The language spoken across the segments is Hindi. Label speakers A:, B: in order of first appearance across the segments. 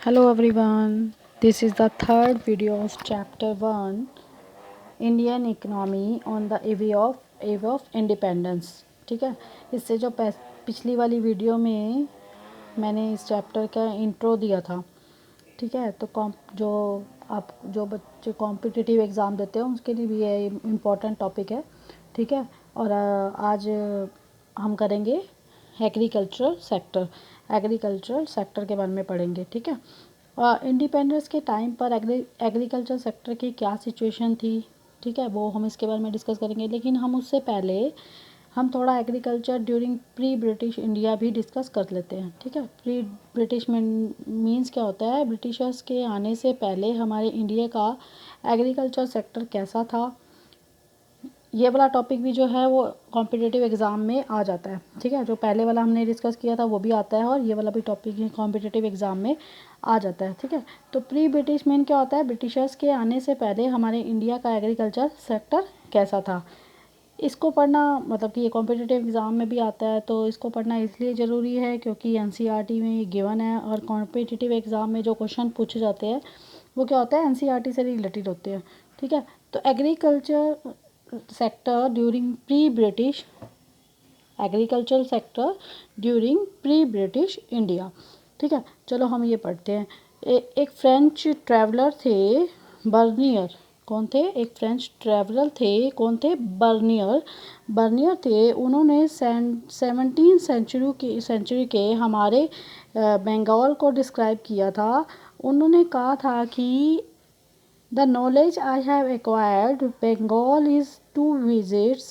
A: Hello everyone, this is the third video of chapter 1 Indian economy on the eve of independence। ठीक है, इससे जो पिछली वाली वीडियो में मैंने इस चैप्टर का इंट्रो दिया था। ठीक है, तो जो बच्चे कॉम्पिटिटिव एग्ज़ाम देते हैं उसके लिए भी ये इम्पोर्टेंट टॉपिक है। ठीक है, और आज हम करेंगे एग्रीकल्चरल सेक्टर के बारे में पढ़ेंगे। ठीक है, इंडिपेंडेंस के टाइम पर एग्रीकल्चर सेक्टर की क्या सिचुएशन थी, ठीक है, वो हम इसके बारे में डिस्कस करेंगे। लेकिन हम उससे पहले हम थोड़ा agriculture during pre British India भी डिस्कस कर लेते हैं। ठीक है, प्री ब्रिटिश मीन्स क्या होता है, ब्रिटिशर्स के आने से पहले हमारे इंडिया का एग्रीकल्चर सेक्टर कैसा था। ये वाला टॉपिक भी जो है वो कॉम्पिटिटिव एग्ज़ाम में आ जाता है। ठीक है, जो पहले वाला हमने डिस्कस किया था वो भी आता है और ये वाला भी टॉपिक कॉम्पिटिटिव एग्ज़ाम में आ जाता है। ठीक है, तो प्री ब्रिटिश मीन क्या होता है, ब्रिटिशर्स के आने से पहले हमारे इंडिया का एग्रीकल्चर सेक्टर कैसा था। इसको पढ़ना मतलब कि ये कॉम्पिटिटिव एग्ज़ाम में भी आता है, तो इसको पढ़ना इसलिए ज़रूरी है क्योंकि एनसीईआरटी में ये गिवन है और कॉम्पिटिटिव एग्ज़ाम में जो क्वेश्चन पूछे जाते हैं वो क्या होता है, एनसीईआरटी से रिलेटेड होते हैं। ठीक है, तो agriculture sector during pre British agricultural sector during pre British India. ठीक है, चलो हम ये पढ़ते हैं। एक फ्रेंच ट्रैवलर थे बर्नियर। कौन थे? एक फ्रेंच ट्रैवलर थे। कौन थे? बर्नियर थे। उन्होंने 17 सेंचुरी के हमारे बंगाल को डिस्क्राइब किया था। उन्होंने कहा था कि The knowledge I have acquired Bengal is two visits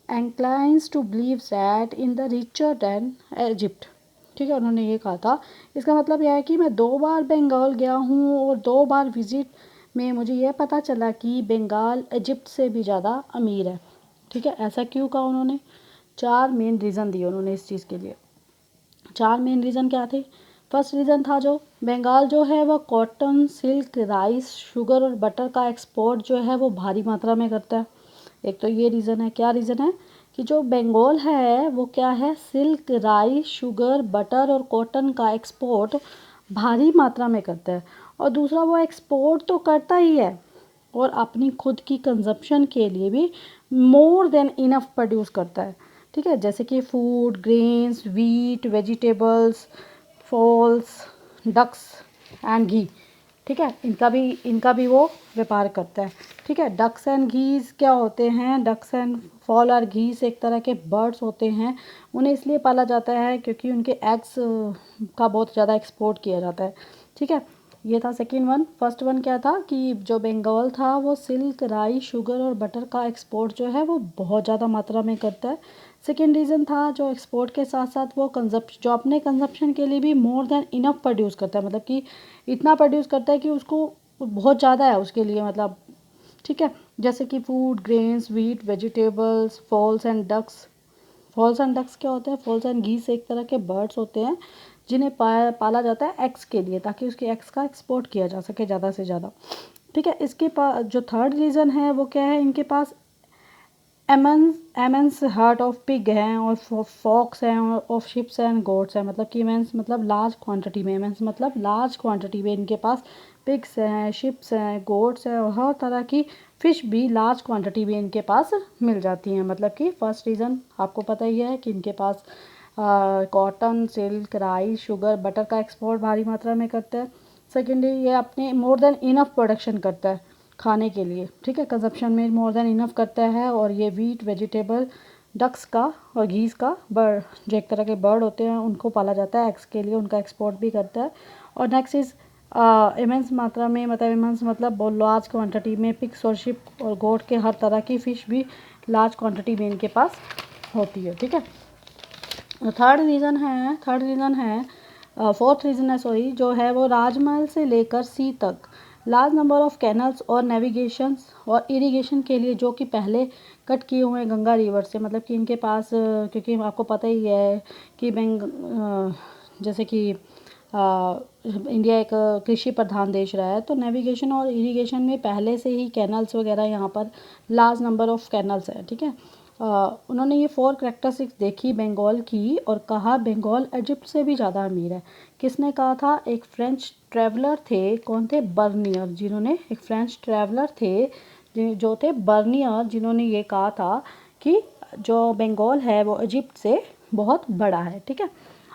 A: inclines to believe that in the richer than Egypt। ठीक है, उन्होंने ये कहा था। इसका मतलब यह है कि मैं 2 बार बंगाल गया हूँ और 2 बार विज़िट में मुझे यह पता चला कि बंगाल इजिप्ट से भी ज़्यादा अमीर है। ठीक है, ऐसा क्यों कहा उन्होंने? 4 मेन रीज़न दिए उन्होंने इस चीज़ के लिए। 4 मेन रीज़न क्या थे? फर्स्ट रीज़न था जो बंगाल जो है वह कॉटन, सिल्क, राइस, शुगर और बटर का एक्सपोर्ट जो है वो भारी मात्रा में करता है। एक तो ये रीज़न है। क्या रीज़न है कि जो बंगाल है वो क्या है, सिल्क, राइस, शुगर, बटर और कॉटन का एक्सपोर्ट भारी मात्रा में करता है। और दूसरा, वो एक्सपोर्ट तो करता ही है और अपनी खुद की कंजप्शन के लिए भी मोर देन इनफ प्रोड्यूस करता है। ठीक है, जैसे कि food, grains, wheat, vegetables, fowls, ducks and ghee. ठीक है, इनका भी वो व्यापार करता है। ठीक है, डक्स एंड घीस क्या होते हैं? डक्स एंड फॉल और घीस एक तरह के बर्ड्स होते हैं। उन्हें इसलिए पाला जाता है क्योंकि उनके एग्स का बहुत ज़्यादा एक्सपोर्ट किया जाता है। ठीक है, ये था सेकेंड वन। फर्स्ट वन क्या था कि जो बंगाल था वो सिल्क, राई, शुगर और बटर का एक्सपोर्ट जो है वो बहुत ज़्यादा मात्रा में करता है। सेकेंड रीज़न था जो एक्सपोर्ट के साथ साथ वो जो अपने कंजप्शन के लिए भी मोर देन इनफ प्रोड्यूस करता है, मतलब कि इतना प्रोड्यूस करता है कि उसको बहुत ज़्यादा है उसके लिए, मतलब। ठीक है, जैसे कि food, grains, wheat, vegetables, fowls and ducks क्या होते हैं? फॉल्स एंड घीस एक तरह के बर्ड्स होते हैं जिन्हें पाला जाता है एग्स के लिए, ताकि उसके एग्स का एक्सपोर्ट किया जा सके ज़्यादा से ज़्यादा। ठीक है, इसके पास जो थर्ड रीज़न है वो क्या है, इनके पास एमेंस हार्ट ऑफ पिग हैं और फॉक्स हैं और ऑफ शिप्स एंड गोट्स हैं। मतलब कि एमेंस मतलब लार्ज क्वांटिटी में, एमेंस मतलब लार्ज क्वांटिटी में इनके पास पिग्स हैं, शिप्स हैं, गोट्स हैं और हर तरह की फ़िश भी लार्ज क्वांटिटी में इनके पास मिल जाती हैं। मतलब कि फर्स्ट रीज़न आपको पता ही है कि इनके पास cotton, silk, rice, sugar, butter का एक्सपोर्ट भारी मात्रा में करता है। सेकेंडली, ये अपने मोर देन इनफ प्रोडक्शन करता है खाने के लिए। ठीक है, कंजप्शन में मोर देन इनफ करता है। और ये वीट, वेजिटेबल, डक्स का और घीस का बर्ड, जो एक तरह के बर्ड होते हैं, उनको पाला जाता है एग्स के लिए, उनका एक्सपोर्ट भी करता है। और नेक्स्ट इज़ इमेंस मात्रा में, मतलब इमेंस मतलब बहुत लार्ज क्वांटिटी में पिग्स और शिप और गोट के हर तरह की फ़िश भी लार्ज क्वांटिटी में इनके पास होती है। ठीक है, थर्ड रीज़न है फोर्थ रीज़न है सॉरी, जो है वो राजमहल से लेकर सी तक लार्ज नंबर ऑफ कैनल्स और नेविगेशंस और इरिगेशन के लिए जो कि पहले कट किए हुए हैं गंगा रिवर से। मतलब कि इनके पास क्योंकि आपको पता ही है कि जैसे कि इंडिया एक कृषि प्रधान देश रहा है, तो नेविगेशन और इरिगेशन में पहले से ही कैनल्स वगैरह यहाँ पर लार्ज नंबर ऑफ कैनल्स हैं। ठीक है, उन्होंने ये 4 करैक्टरिस्टिक्स देखी बंगाल की और कहा बंगाल इजिप्ट से भी ज़्यादा अमीर है। किसने कहा था? एक फ्रेंच ट्रैवलर थे, कौन थे? बर्नियर, जिन्होंने, एक फ्रेंच ट्रैवलर थे जो थे बर्नियर, जिन्होंने ये कहा था कि जो बंगाल है वो इजिप्ट से बहुत बड़ा है। ठीक है,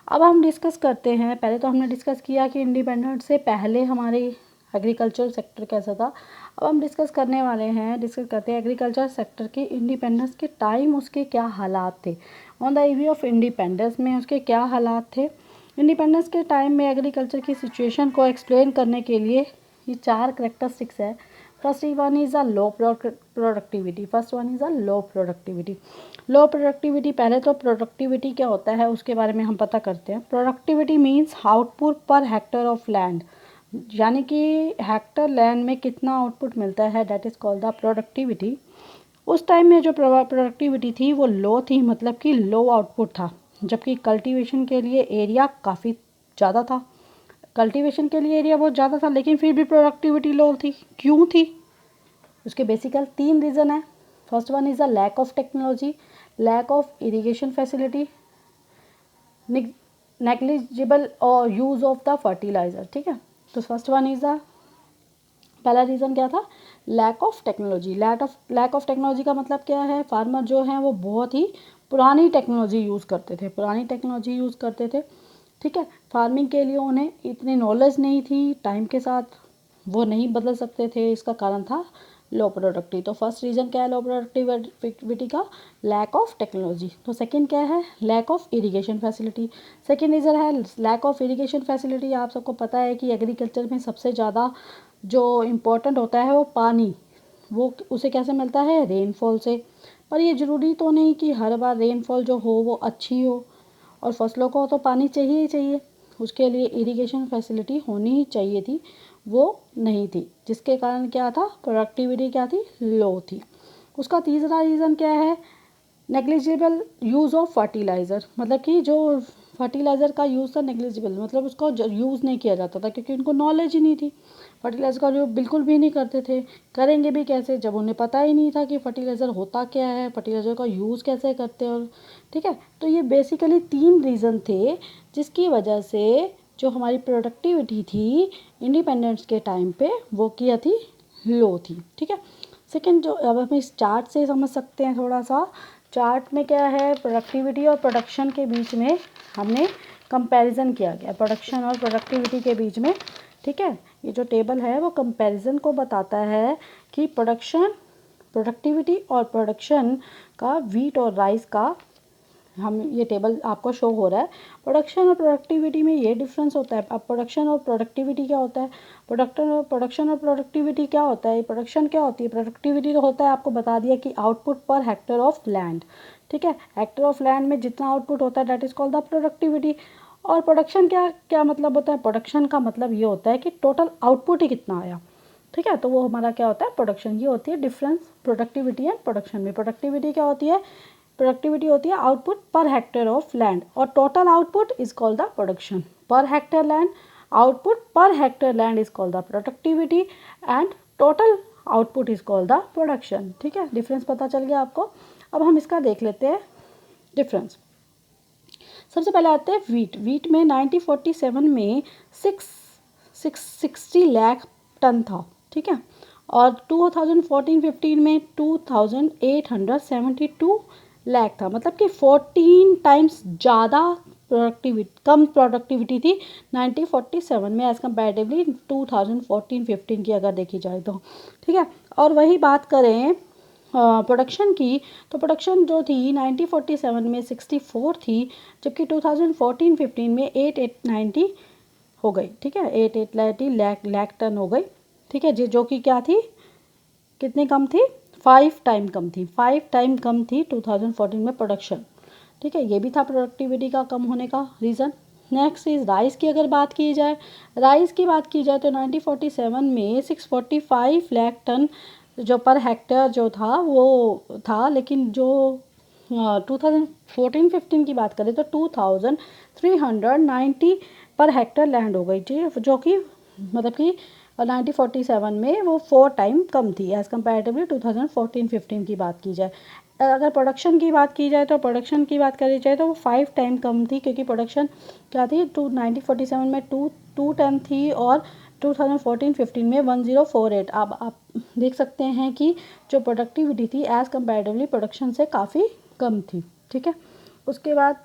A: अब हम डिस्कस करते हैं। पहले तो हमने डिस्कस किया कि इंडिपेंडेंस से पहले हमारे एग्रीकल्चर सेक्टर कैसा था। अब हम डिस्कस करते हैं एग्रीकल्चर सेक्टर के इंडिपेंडेंस के टाइम उसके क्या हालात थे। On the eve of independence में उसके क्या हालात थे। इंडिपेंडेंस के टाइम में एग्रीकल्चर की सिचुएशन को एक्सप्लेन करने के लिए ये 4 करैक्टरिस्टिक्स है। First one is a low productivity. Low productivity, पहले तो प्रोडक्टिविटी क्या होता है उसके बारे में हम पता करते हैं। Productivity means output per hectare of land, यानी कि हेक्टर लैंड में कितना आउटपुट मिलता है, that is called the productivity. उस टाइम में जो प्रोडक्टिविटी थी वो लो थी, मतलब कि लो आउटपुट था, जबकि कल्टीवेशन के लिए एरिया काफ़ी ज़्यादा था। कल्टीवेशन के लिए एरिया बहुत ज़्यादा था लेकिन फिर भी प्रोडक्टिविटी लो थी। क्यों थी? उसके बेसिकल 3 रीज़न है। First one is a lack of technology, lack of irrigation facility, negligible और यूज़ ऑफ द फर्टिलाइज़र। ठीक है, तो फर्स्ट वन इज़ द, पहला रीज़न क्या था? Lack of technology. Lack of technology का मतलब क्या है? फार्मर जो हैं वो बहुत ही पुरानी टेक्नोलॉजी यूज़ करते थे। ठीक है, फार्मिंग के लिए उन्हें इतनी नॉलेज नहीं थी, टाइम के साथ वो नहीं बदल सकते थे, इसका कारण था लो प्रोडक्टिविटी। तो फर्स्ट रीज़न क्या है लो प्रोडक्टिविटी का? Lack of technology. तो सेकंड क्या है? Lack of irrigation facility. Second reason है लैक ऑफ इरिगेशन फैसिलिटी। आप सबको पता है कि एग्रीकल्चर में सबसे ज़्यादा जो इम्पोर्टेंट होता है वो पानी, वो उसे कैसे मिलता है? रेनफॉल से। पर ये ज़रूरी तो नहीं कि हर बार रेनफॉल जो हो वो अच्छी हो, और फसलों को तो पानी चाहिए ही चाहिए, उसके लिए इरिगेशन फैसिलिटी होनी ही चाहिए थी, वो नहीं थी, जिसके कारण क्या था? प्रोडक्टिविटी क्या थी? लो थी। उसका तीसरा रीज़न क्या है? नेग्लिजिबल यूज़ ऑफ फर्टिलाइज़र, मतलब कि जो फर्टिलाइज़र का यूज़ था नेग्लिजिबल, मतलब उसको यूज़ नहीं किया जाता था क्योंकि उनको नॉलेज ही नहीं थी। फर्टिलाइज़र का उपयोग बिल्कुल भी नहीं करते थे, करेंगे भी कैसे जब उन्हें पता ही नहीं था कि फर्टिलाइज़र होता क्या है, फर्टिलाइज़र का यूज़ कैसे करते हैं। और ठीक है, तो ये बेसिकली 3 रीज़न थे जिसकी वजह से जो हमारी प्रोडक्टिविटी थी इंडिपेंडेंस के टाइम पे वो क्या थी? लो थी। ठीक है, सेकंड जो अब हम इस चार्ट से समझ सकते हैं थोड़ा सा। चार्ट में क्या है? प्रोडक्टिविटी और प्रोडक्शन के बीच में हमने कंपैरिजन किया गया, प्रोडक्शन और प्रोडक्टिविटी के बीच में। ठीक है, ये जो टेबल है वो कंपैरिजन को बताता है कि प्रोडक्टिविटी और प्रोडक्शन का व्हीट और राइस का, हम ये टेबल आपको शो हो रहा है। प्रोडक्शन और प्रोडक्टिविटी में ये डिफरेंस होता है। अब प्रोडक्शन और प्रोडक्टिविटी क्या होता है? प्रोडक्शन और प्रोडक्टिविटी क्या होता है? प्रोडक्शन क्या होती है? प्रोडक्टिविटी तो होता है, आपको बता दिया कि output per hectare of land. ठीक है, हेक्टर ऑफ लैंड में जितना आउटपुट होता है that is called the productivity. और प्रोडक्शन क्या क्या मतलब होता है? प्रोडक्शन का मतलब ये होता है कि टोटल आउटपुट ही कितना आया। ठीक है, तो वो हमारा क्या होता है? प्रोडक्शन। ये होती है डिफरेंस प्रोडक्टिविटी एंड प्रोडक्शन में। प्रोडक्टिविटी क्या होती है? प्रोडक्टिविटी होती है output per hectare of land, और total output is called the production. Per hectare land, output per hectare land is called the productivity and total output is called the production. ठीक है, डिफरेंस पता चल गया आपको। अब हम इसका देख लेते हैं डिफरेंस। सबसे पहले आते हैं वीट में 1947 में 660 लाख टन था। ठीक है, और 2014-15 में 2872 लाख था, मतलब कि 14 टाइम्स ज़्यादा कम प्रोडक्टिविटी थी 1947 में एज़ कम्पेरेटिवली 2014-15 की अगर देखी जाए तो। ठीक है, और वही बात करें प्रोडक्शन की, तो प्रोडक्शन जो थी 1947 में 64 थी, जबकि 2014-15 में 8890 हो गई। ठीक है, 8890 लाख टन हो गई। ठीक है जी, जो कि क्या थी? कितनी कम थी? 5 टाइम कम थी। 5 टाइम कम थी 2014 में प्रोडक्शन। ठीक है, ये भी था प्रोडक्टिविटी का कम होने का रीज़न। नेक्स्ट इज़ राइस की अगर बात की जाए, तो 1947 में 645 लाख टन जो पर हेक्टेयर जो था वो था, लेकिन जो 2014-15 की बात करें तो 2390 पर हेक्टेयर लैंड हो गई थी, जो कि मतलब कि 1947 में वो 4 टाइम कम थी एज़ कम्पेरेटिवली 2014-15 की बात की जाए। अगर प्रोडक्शन की बात की जाए तो प्रोडक्शन की बात करी जाए तो वो 5 टाइम कम थी, क्योंकि प्रोडक्शन क्या थी 1947 में 210 थी और 2014-15 में 1048। अब आप देख सकते हैं कि जो प्रोडक्टिविटी थी एज़ कंपैरेटिवली प्रोडक्शन से काफ़ी कम थी। ठीक है, उसके बाद